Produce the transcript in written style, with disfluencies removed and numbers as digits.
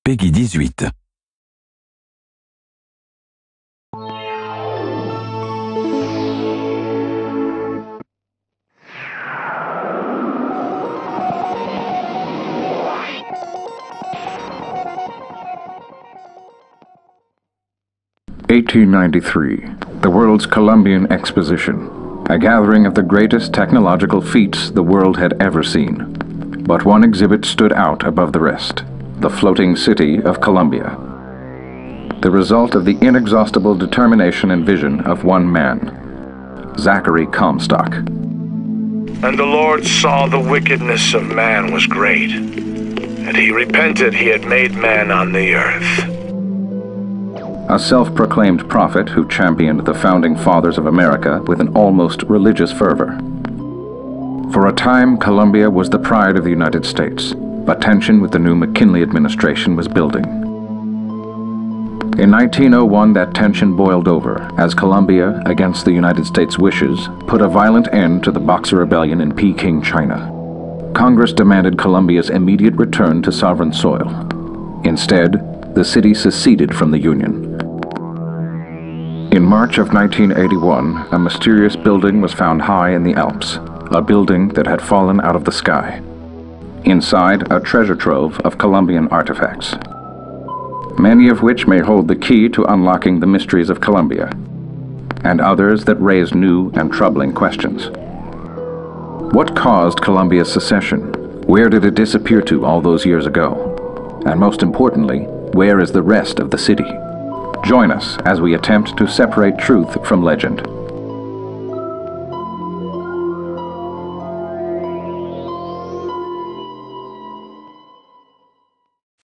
Peggy 18. The World's Columbian Exposition, a gathering of the greatest technological feats the world had ever seen. But one exhibit stood out above the rest, the floating city of Columbia. The result of the inexhaustible determination and vision of one man, Zachary Comstock. And the Lord saw the wickedness of man was great, and he repented he had made man on the earth. A self-proclaimed prophet who championed the founding fathers of America with an almost religious fervor. For a time, Columbia was the pride of the United States, but tension with the new McKinley administration was building. In 1901, that tension boiled over as Columbia, against the United States' wishes, put a violent end to the Boxer Rebellion in Peking, China. Congress demanded Columbia's immediate return to sovereign soil. Instead, the city seceded from the Union. In March of 1981, a mysterious building was found high in the Alps, a building that had fallen out of the sky. Inside, a treasure trove of Columbian artifacts, many of which may hold the key to unlocking the mysteries of Columbia, and others that raise new and troubling questions. What caused Columbia's secession? Where did it disappear to all those years ago? And most importantly, where is the rest of the city? Join us as we attempt to separate truth from legend.